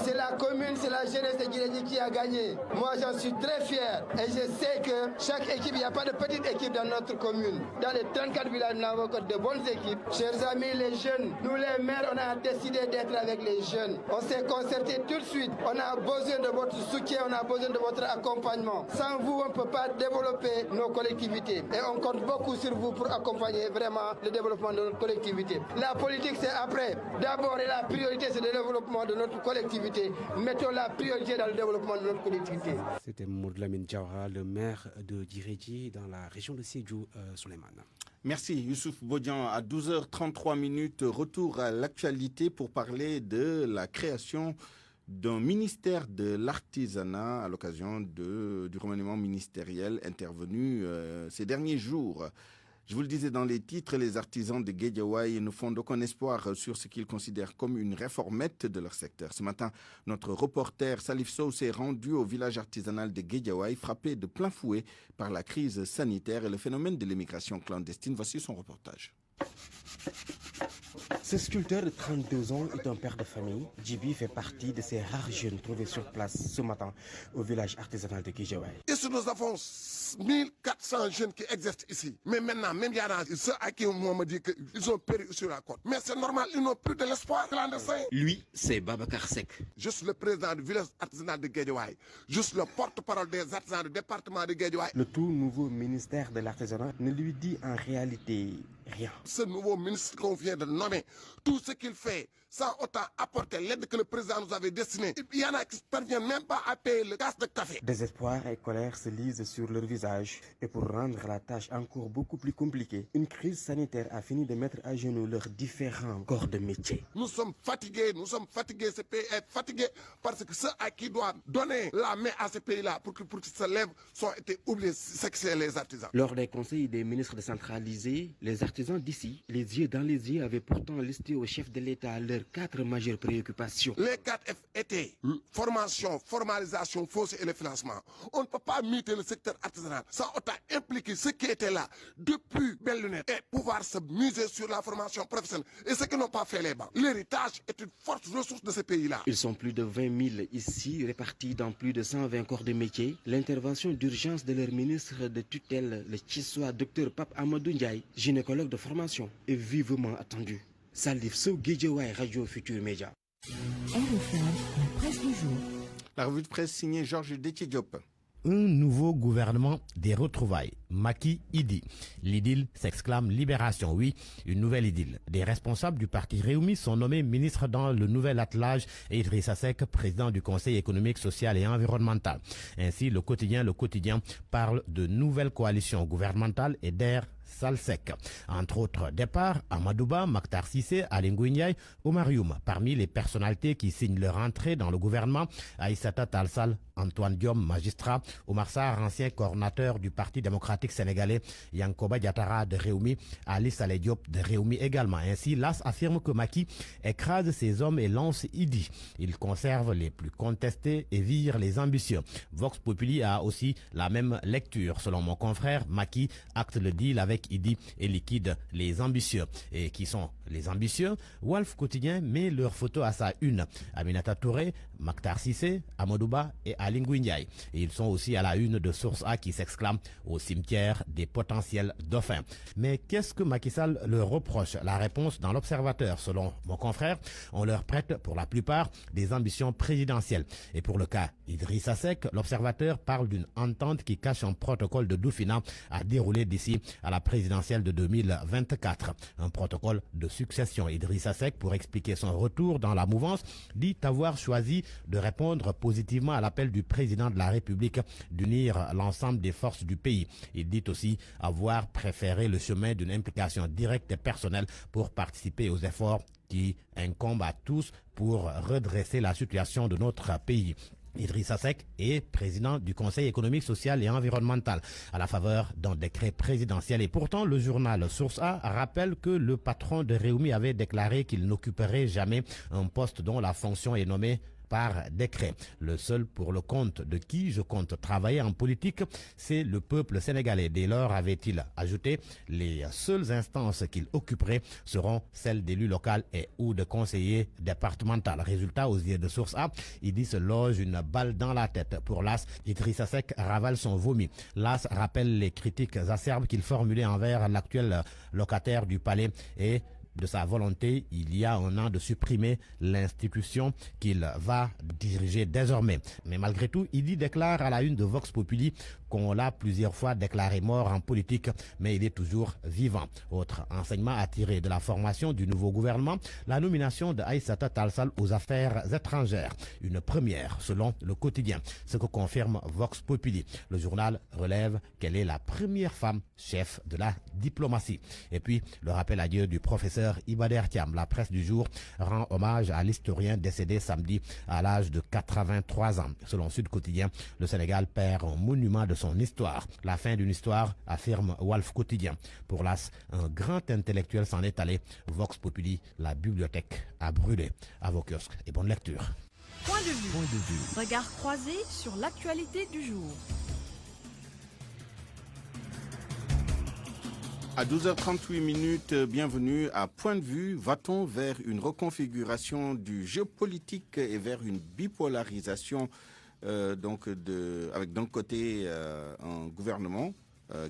C'est la commune, c'est la jeunesse de Djiredji qui a gagné. Moi, j'en suis très fier. Et je sais que chaque équipe, il n'y a pas de petite équipe dans notre commune. Dans les 34 villages, nous avons de bonnes équipes. Chers amis, les jeunes, nous les maires, on a décidé d'être avec les jeunes. On s'est concerté tout de suite. On a besoin de votre soutien, on a besoin de votre accompagnement. Sans vous, on ne peut pas développer nos collectivités. Et on compte beaucoup sur vous pour accompagner vraiment le développement de notre collectivité. La politique, c'est après. D'abord, et la priorité, c'est le développement de notre collectivité. Mettons la priorité dans le développement de notre collectivité. C'était Mamadou Lamine Diawara, le maire de Djiredji, dans la région de Sédhiou, Souleymane. Merci Youssouf Bodian. À 12h33, retour à l'actualité pour parler de la création d'un ministère de l'artisanat à l'occasion du remaniement ministériel intervenu ces derniers jours. Je vous le disais dans les titres, les artisans de Guédiawaye ne font aucun espoir sur ce qu'ils considèrent comme une réformette de leur secteur. Ce matin, notre reporter Salif Sow s'est rendu au village artisanal de Guédiawaye, frappé de plein fouet par la crise sanitaire et le phénomène de l'immigration clandestine. Voici son reportage. Ce sculpteur de 32 ans est un père de famille. Djibi fait partie de ces rares jeunes trouvés sur place ce matin au village artisanal de Guédiawaye. Ici, nous avons 1400 jeunes qui exercent ici. Mais maintenant, même il y a ceux à qui on m'a dit qu'ils ont péri sur la côte. Mais c'est normal, ils n'ont plus de l'espoir clandestin. Lui, c'est Babacar Sek. Je suis le président du village artisanal de Guédiawaye. Je suis le porte-parole des artisans du département de Guédiawaye. Le tout nouveau ministère de l'artisanat ne lui dit en réalité rien. Ce nouveau ministre qu'on vient de nommer, tout ce qu'il fait, sans autant apporter l'aide que le président nous avait destinée, il y en a qui ne parviennent même pas à payer le casse de café. Désespoir et colère se lisent sur leur visage. Et pour rendre la tâche encore beaucoup plus compliquée, une crise sanitaire a fini de mettre à genoux leurs différents corps de métier. Nous sommes fatigués, ce pays est fatigué parce que ceux à qui doivent donner la main à ce pays-là pour qu'ils se lèvent sont été oubliés, c'est les artisans. Lors des conseils des ministres décentralisés, les artisans d'ici, les yeux dans les yeux, avaient pourtant listé au chef de l'État leurs 4 majeures préoccupations. Les 4 F étaient formation, formalisation, foncier et le financement. On ne peut pas muter le secteur artisanal sans autant impliquer ceux qui étaient là depuis belle lunette et pouvoir se muser sur la formation professionnelle et ceux qui n'ont pas fait les bancs. L'héritage est une forte ressource de ce pays-là. Ils sont plus de 20 000 ici, répartis dans plus de 120 corps de métier. L'intervention d'urgence de leur ministre de tutelle, le Tchissois Dr Pape Amadou Ndiaye, gynécologue de formation, est vivement attendue. Salif Sow, Guédiawaye, Radio Futur Média. RFM, la presse du jour. La revue de presse signée Georges Déthié-Diop. Un nouveau gouvernement des retrouvailles. Macky Idi. L'idylle s'exclame libération. Oui, une nouvelle idylle. Des responsables du parti Réumi sont nommés ministres dans le nouvel attelage et Idrissa Seck, président du Conseil économique, social et environnemental. Ainsi, le quotidien parle de nouvelle coalition gouvernementale et d'air Salsec. Entre autres départs, Amadouba, Makhtar Cissé, Aly Ngouille Ndiaye, Oumar Youm. Parmi les personnalités qui signent leur entrée dans le gouvernement, Aïssata Tall Sall, Antoine Diome, magistrat, Oumar Sarr, ancien coordinateur du Parti démocratique sénégalais, Yankoba Diattara de Réumi, Ali Saleh Diop de Réumi également. Ainsi, l'AS affirme que Macky écrase ses hommes et lance Idi. Il conserve les plus contestés et vire les ambitieux. Vox Populi a aussi la même lecture. Selon mon confrère, Macky acte le deal avec Idi et liquide les ambitieux. Et qui sont les ambitieux? Walf Quotidien met leur photo à sa une. Aminata Touré, Makhtar Cissé, Amadouba et Aly Ngouille Ndiaye. Et ils sont aussi à la une de Source A qui s'exclame au cimetière des potentiels dauphins. Mais qu'est-ce que Macky Sall leur reproche? La réponse dans l'Observateur. Selon mon confrère, on leur prête pour la plupart des ambitions présidentielles. Et pour le cas Idrissa Seck, l'Observateur parle d'une entente qui cache un protocole de Doufina à dérouler d'ici à la présidentielle de 2024. Un protocole de succession. Idrissa Seck, pour expliquer son retour dans la mouvance, dit avoir choisi de répondre positivement à l'appel du président de la République d'unir l'ensemble des forces du pays. Il dit aussi avoir préféré le chemin d'une implication directe et personnelle pour participer aux efforts qui incombent à tous pour redresser la situation de notre pays. Idrissa Seck est président du Conseil économique, social et environnemental à la faveur d'un décret présidentiel. Et pourtant, le journal Source A rappelle que le patron de Rewmi avait déclaré qu'il n'occuperait jamais un poste dont la fonction est nommée par décret. Le seul pour le compte de qui je compte travailler en politique, c'est le peuple sénégalais. Dès lors, avait-il ajouté, les seules instances qu'il occuperait seront celles d'élus locaux et ou de conseillers départementaux. Résultat, aux yeux de Source A, il dit se loge une balle dans la tête. Pour l'AS, Idrissa Seck ravale son vomi. L'AS rappelle les critiques acerbes qu'il formulait envers l'actuel locataire du palais et de sa volonté, il y a un an, de supprimer l'institution qu'il va diriger désormais. Mais malgré tout, il déclare à la une de Vox Populi qu'on l'a plusieurs fois déclaré mort en politique, mais il est toujours vivant. Autre enseignement à tirer de la formation du nouveau gouvernement, la nomination de Aïssata Tall Sall aux affaires étrangères. Une première, selon le quotidien, ce que confirme Vox Populi. Le journal relève qu'elle est la première femme chef de la diplomatie. Et puis, le rappel à Dieu du professeur Ibader Thiam. La presse du jour rend hommage à l'historien décédé samedi à l'âge de 83 ans. Selon Sud Quotidien, le Sénégal perd un monument de son histoire. La fin d'une histoire, affirme Walf Quotidien. Pour l'AS, un grand intellectuel s'en est allé. Vox Populi, la bibliothèque a brûlé. À vos kiosques et bonne lecture. Point de vue. Regard croisé sur l'actualité du jour. À 12h38, bienvenue à Point de vue. Va-t-on vers une reconfiguration du jeu politique et vers une bipolarisation avec d'un côté un gouvernement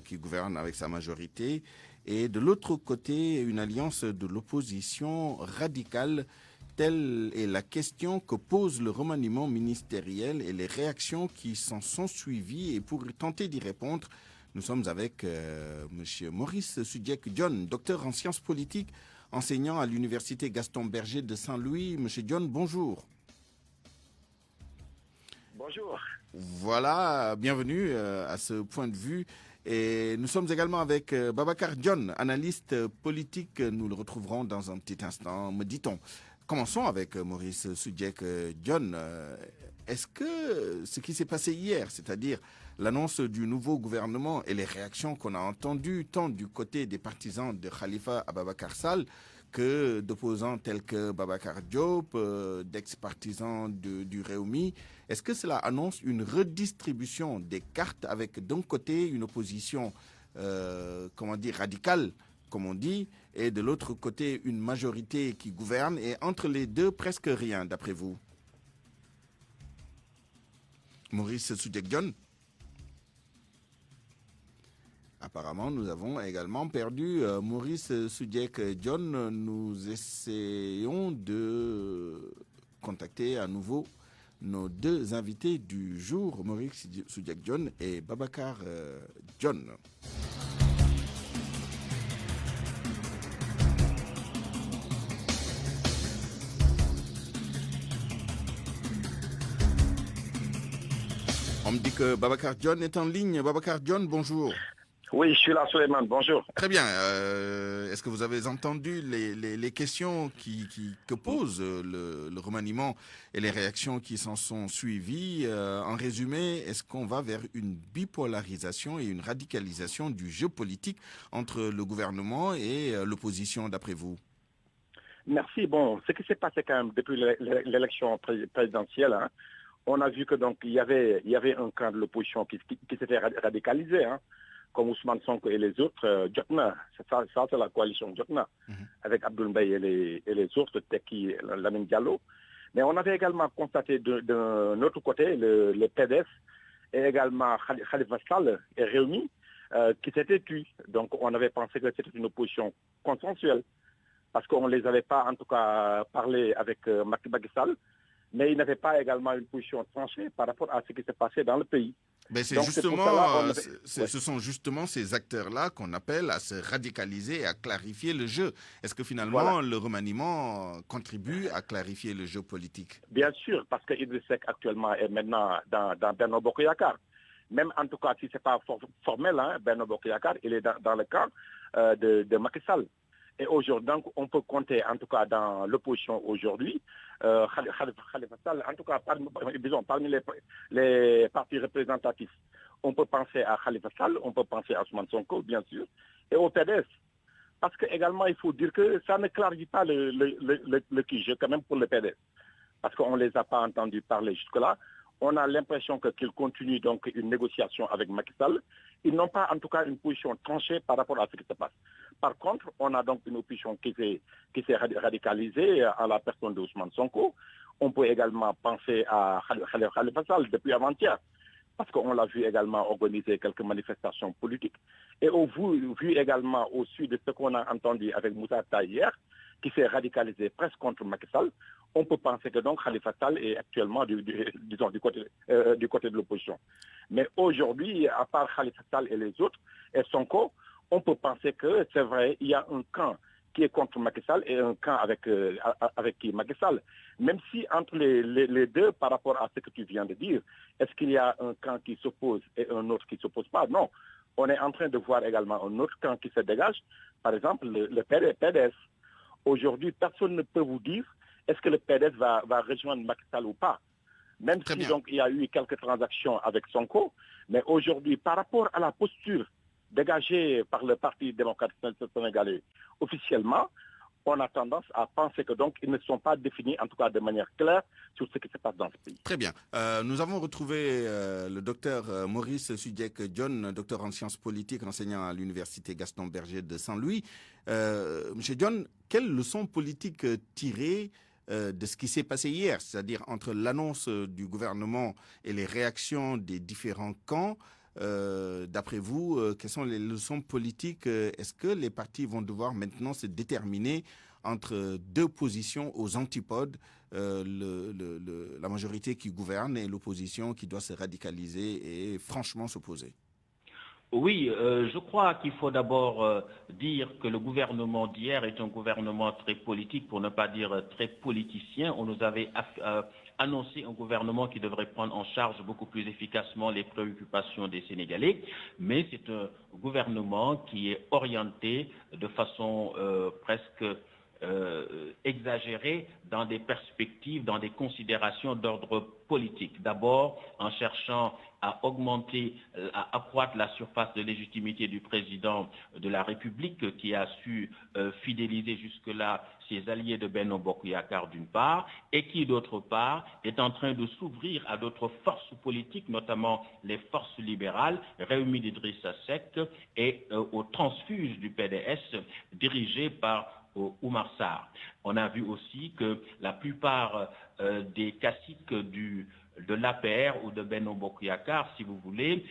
qui gouverne avec sa majorité et de l'autre côté une alliance de l'opposition radicale? Telle est la question que pose le remaniement ministériel et les réactions qui s'en sont suivies. Et pour tenter d'y répondre, nous sommes avec M. Maurice Sudiek-John, docteur en sciences politiques, enseignant à l'université Gaston Berger de Saint-Louis. M. John, bonjour. Bonjour. Voilà, bienvenue à ce point de vue. Et nous sommes également avec Babacar John, analyste politique. Nous le retrouverons dans un petit instant, me dit-on. Commençons avec Maurice Sudiek-John. Est-ce que ce qui s'est passé hier, c'est-à-dire l'annonce du nouveau gouvernement et les réactions qu'on a entendues tant du côté des partisans de Khalifa Ababacar Sall que d'opposants tels que Babacar Diop, d'ex-partisans du Rewmi, est-ce que cela annonce une redistribution des cartes avec d'un côté une opposition radicale, comme on dit, et de l'autre côté une majorité qui gouverne, et entre les deux presque rien d'après vous? Maurice Sudiek-John. Apparemment, nous avons également perdu Maurice Sudiek-John. Nous essayons de contacter à nouveau nos deux invités du jour, Maurice Sudiek-John et Babacar John. On me dit que Babacar John est en ligne. Babacar John, bonjour. Oui, je suis là, Suleiman. Bonjour. Très bien. Est-ce que vous avez entendu les questions que pose le remaniement et les réactions qui s'en sont suivies? En résumé, est-ce qu'on va vers une bipolarisation et une radicalisation du jeu politique entre le gouvernement et l'opposition, d'après vous? Merci. Bon, ce qui s'est passé quand même depuis l'élection présidentielle, hein, on a vu que donc il y avait un camp de l'opposition qui s'était radicalisé, hein, comme Ousmane Sonko et les autres. Jotna, ça c'est la coalition Jotna, avec Abdoul Mbaye et les autres, Teki, Lamine Diallo. Mais on avait également constaté d'un autre côté le PDS et également Khalifa Sall et Rewmi qui s'étaient tués. Donc on avait pensé que c'était une opposition consensuelle, parce qu'on ne les avait pas en tout cas parlé avec Macky Sall, mais ils n'avaient pas également une position tranchée par rapport à ce qui s'est passé dans le pays. Mais c'est Donc, justement, ce sont justement ces acteurs-là qu'on appelle à se radicaliser et à clarifier le jeu. Est-ce que finalement le remaniement contribue à clarifier le jeu politique? Bien sûr, parce que Idriss Seck actuellement est maintenant dans Benno Bokk Yakaar. Même en tout cas, si ce n'est pas formel, Benno Bokk Yakaar, il est dans le camp de Macky Sall. Et aujourd'hui, donc, on peut compter, en tout cas, dans l'opposition aujourd'hui, Khalifa Sall, en tout cas, parmi les partis représentatifs, on peut penser à Khalifa Sall, on peut penser à Ousmane Sonko, bien sûr, et au PDS. Parce que également, il faut dire que ça ne clarifie pas le QG quand même pour le PDS. Parce qu'on ne les a pas entendus parler jusque-là. On a l'impression qu'ils continuent donc une négociation avec Macky Sall. Ils n'ont pas en tout cas une position tranchée par rapport à ce qui se passe. Par contre, on a donc une opposition qui s'est radicalisée à la personne d'Ousmane Sonko. On peut également penser à Khalifa Sall depuis avant-hier, parce qu'on l'a vu également organiser quelques manifestations politiques. Et vu également au sud de ce qu'on a entendu avec Moussa Taye hier, qui s'est radicalisé presque contre Macky Sall, on peut penser que donc Khalifa Sall est actuellement du côté de l'opposition. Mais aujourd'hui, à part Khalifa Sall et les autres, et Sonko, on peut penser que c'est vrai, il y a un camp qui est contre Macky Sall et un camp avec Macky Sall. Même si entre les deux, par rapport à ce que tu viens de dire, est-ce qu'il y a un camp qui s'oppose et un autre qui ne s'oppose pas? Non. On est en train de voir également un autre camp qui se dégage, par exemple le PDS. Aujourd'hui, personne ne peut vous dire est-ce que le PDS va rejoindre Macky Sall ou pas. Même si donc, il y a eu quelques transactions avec Sonko, mais aujourd'hui, par rapport à la posture dégagée par le Parti démocratique sénégalais officiellement, on a tendance à penser que donc ils ne sont pas définis, en tout cas de manière claire, sur ce qui se passe dans ce pays. Très bien. Nous avons retrouvé le docteur Maurice Sudiek-John, docteur en sciences politiques, enseignant à l'université Gaston Berger de Saint-Louis. Monsieur John, quelles leçons politiques tirer de ce qui s'est passé hier, c'est-à-dire entre l'annonce du gouvernement et les réactions des différents camps? D'après vous, quelles sont les leçons politiques? Est-ce que les partis vont devoir maintenant se déterminer entre deux positions aux antipodes, la majorité qui gouverne et l'opposition qui doit se radicaliser et franchement s'opposer? Oui, je crois qu'il faut d'abord dire que le gouvernement d'hier est un gouvernement très politique, pour ne pas dire très politicien. On nous avait annoncé un gouvernement qui devrait prendre en charge beaucoup plus efficacement les préoccupations des Sénégalais, mais c'est un gouvernement qui est orienté de façon presque exagérée dans des perspectives, dans des considérations d'ordre politique. D'abord, en cherchant à accroître la surface de légitimité du président de la République, qui a su fidéliser jusque-là ses alliés de Benno Bokk Yakaar d'une part, et qui d'autre part est en train de s'ouvrir à d'autres forces politiques, notamment les forces libérales, réunies d'Idrissa Seck, et aux transfuges du PDS dirigés par Oumar Sarr. On a vu aussi que la plupart des caciques de l'APR ou de Benno Bokk Yakaar, si vous voulez,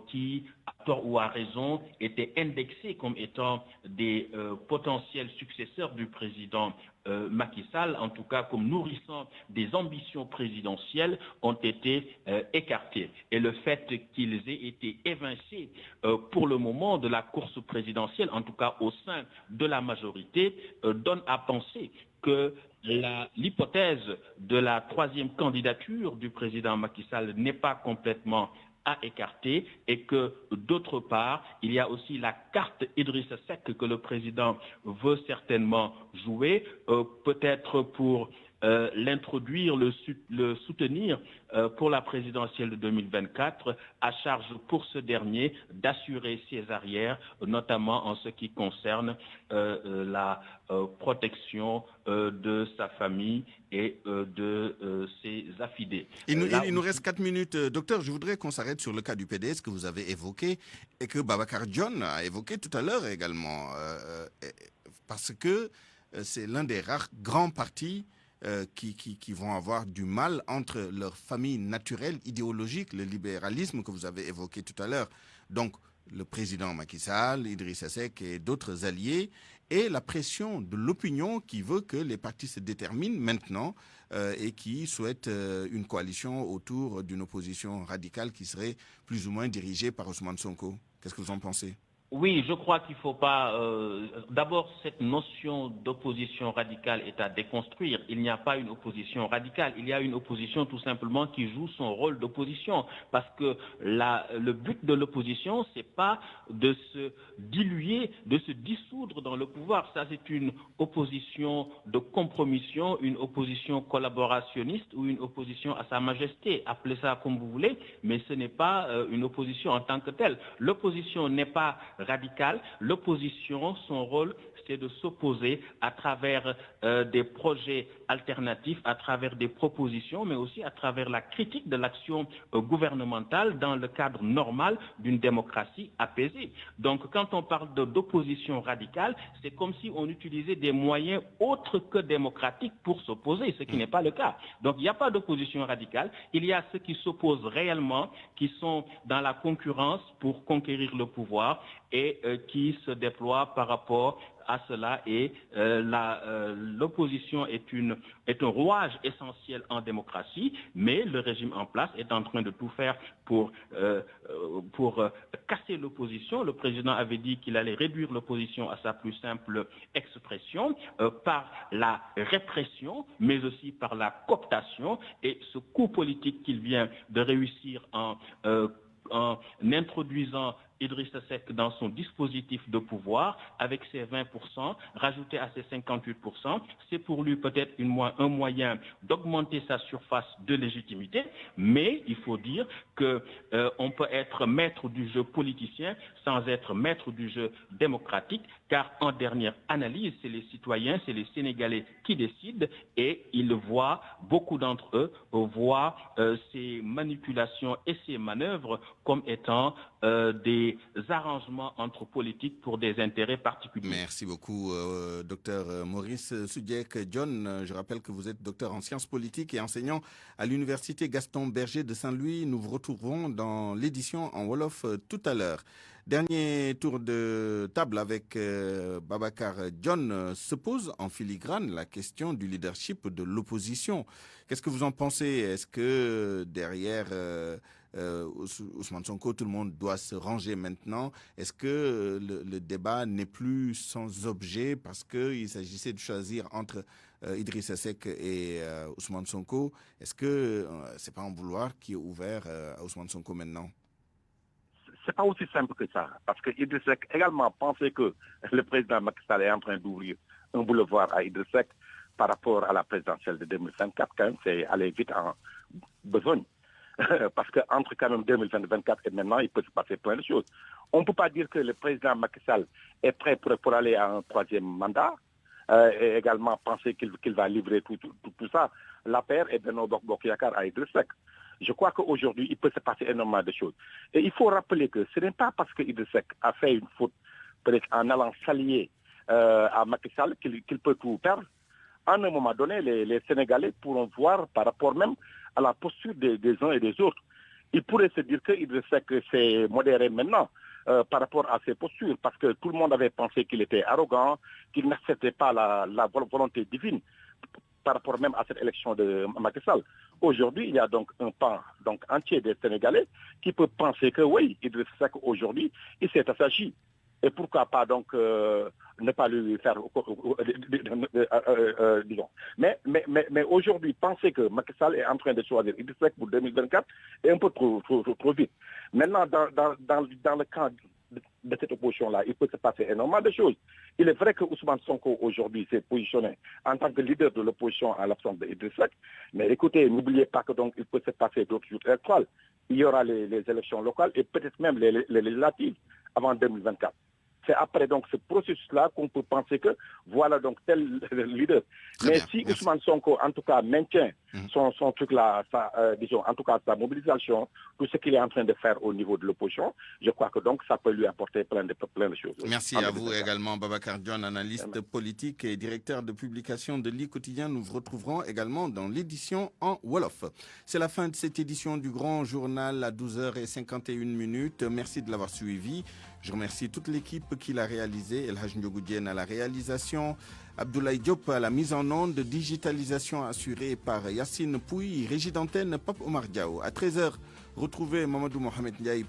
qui, à tort ou à raison, étaient indexés comme étant des potentiels successeurs du président Macky Sall, en tout cas comme nourrissant des ambitions présidentielles, ont été écartés. Et le fait qu'ils aient été évincés pour le moment de la course présidentielle, en tout cas au sein de la majorité, donne à penser que l'hypothèse de la troisième candidature du président Macky Sall n'est pas complètement à écarter, et que d'autre part, il y a aussi la carte Idrissa Seck que le président veut certainement jouer, peut-être pour l'introduire, le soutenir pour la présidentielle de 2024, à charge pour ce dernier d'assurer ses arrières, notamment en ce qui concerne la protection de sa famille et de ses affidés. Il nous reste 4 minutes. Docteur, je voudrais qu'on s'arrête sur le cas du PDS que vous avez évoqué et que Babacar John a évoqué tout à l'heure également, parce que c'est l'un des rares grands partis qui vont avoir du mal entre leur famille naturelle, idéologique, le libéralisme que vous avez évoqué tout à l'heure. Donc, le président Macky Sall, Idrissa Seck et d'autres alliés, et la pression de l'opinion qui veut que les partis se déterminent maintenant et qui souhaite une coalition autour d'une opposition radicale qui serait plus ou moins dirigée par Ousmane Sonko. Qu'est-ce que vous en pensez ? Oui, je crois qu'il ne faut pas... D'abord, cette notion d'opposition radicale est à déconstruire. Il n'y a pas une opposition radicale. Il y a une opposition tout simplement qui joue son rôle d'opposition. Parce que le but de l'opposition, ce n'est pas de se diluer, de se dissoudre dans le pouvoir. Ça, c'est une opposition de compromission, une opposition collaborationniste ou une opposition à Sa Majesté. Appelez ça comme vous voulez, mais ce n'est pas une opposition en tant que telle. L'opposition n'est pas radicale. L'opposition, son rôle, c'est de s'opposer à travers des projets alternatifs, à travers des propositions, mais aussi à travers la critique de l'action gouvernementale dans le cadre normal d'une démocratie apaisée. Donc, quand on parle d'opposition radicale, c'est comme si on utilisait des moyens autres que démocratiques pour s'opposer, ce qui n'est pas le cas. Donc, il n'y a pas d'opposition radicale. Il y a ceux qui s'opposent réellement, qui sont dans la concurrence pour conquérir le pouvoir et qui se déploient par rapport à cela, et l'opposition est un rouage essentiel en démocratie, mais le régime en place est en train de tout faire pour casser l'opposition. Le président avait dit qu'il allait réduire l'opposition à sa plus simple expression par la répression, mais aussi par la cooptation, et ce coup politique qu'il vient de réussir en introduisant Idrissa Seck dans son dispositif de pouvoir, avec ses 20%, rajouté à ses 58%, c'est pour lui peut-être un moyen d'augmenter sa surface de légitimité, mais il faut dire qu'on peut être maître du jeu politicien sans être maître du jeu démocratique, car en dernière analyse, c'est les citoyens, c'est les Sénégalais qui décident, et beaucoup d'entre eux voient ces manipulations et ces manœuvres comme étant des arrangements entre politiques pour des intérêts particuliers. Merci beaucoup, docteur Maurice Soudieck John. Je rappelle que vous êtes docteur en sciences politiques et enseignant à l'université Gaston Berger de Saint-Louis. Nous vous retrouvons dans l'édition en Wolof tout à l'heure. Dernier tour de table avec Babacar John. Se pose en filigrane la question du leadership de l'opposition. Qu'est-ce que vous en pensez? Est-ce que derrière Ousmane Sonko, tout le monde doit se ranger maintenant? Est-ce que le débat n'est plus sans objet parce qu'il s'agissait de choisir entre Idrissa Seck et Ousmane Sonko? Est-ce que c'est pas un vouloir qui est ouvert à Ousmane Sonko maintenant? C'est pas aussi simple que ça, parce que Idrissa Seck également pensait que le président Macky Sall est en train d'ouvrir un boulevard à Idrissa Seck par rapport à la présidentielle de 2024. Quand même, c'est aller vite en besogne. Parce qu'entre quand même 2024 et maintenant, il peut se passer plein de choses. On ne peut pas dire que le président Macky Sall est prêt pour aller à un troisième mandat et également penser qu'il va livrer tout ça. L'APR et Benno Bokk Yakaar à Idrissa Seck. Je crois qu'aujourd'hui, il peut se passer énormément de choses. Et il faut rappeler que ce n'est pas parce que Idrissa Seck a fait une faute, peut-être en allant s'allier à Macky Sall, qu'il peut tout perdre. À un moment donné, les Sénégalais pourront voir par rapport même à la posture des uns et des autres. Ils pourraient se dire que Idrissa Seck s'est modéré maintenant par rapport à ses postures, parce que tout le monde avait pensé qu'il était arrogant, qu'il n'acceptait pas la volonté divine par rapport même à cette élection de Macky Sall. Aujourd'hui, il y a donc un pan entier des Sénégalais qui peut penser que oui, Idrissa Seck aujourd'hui, il s'est assagi. Et pourquoi pas donc ne pas lui faire disons. Mais aujourd'hui, penser que Macky Sall est en train de choisir Idrissa Seck pour 2024 est un peu trop vite. Maintenant, dans le camp de cette opposition-là, il peut se passer énormément de choses. Il est vrai que Ousmane Sonko aujourd'hui s'est positionné en tant que leader de l'opposition à l'absence d'Idrissa Seck. Mais écoutez, n'oubliez pas que donc il peut se passer d'autres jours électoraux. Il y aura les élections locales et peut-être même les législatives avant 2024. c'est après donc ce processus-là qu'on peut penser que voilà donc tel leader. Mais si Ousmane Sonko, en tout cas, maintient son truc-là, disons, en tout cas, sa mobilisation, tout ce qu'il est en train de faire au niveau de l'opposition, je crois que donc ça peut lui apporter plein de choses. Merci à vous également, Babacar John, analyste politique et directeur de publication de l'I Quotidien. Nous vous retrouverons également dans l'édition en Wolof. C'est la fin de cette édition du Grand Journal à 12h51. Merci de l'avoir suivi. Je remercie toute l'équipe qui l'a réalisé. El Haj Ndiogoudien à la réalisation, Abdoulaye Diop à la mise en onde, digitalisation assurée par Yassine Pouy, régie d'antenne Pape Omar Diao. À 13h, retrouvez Mamadou Mohamed Ndiaye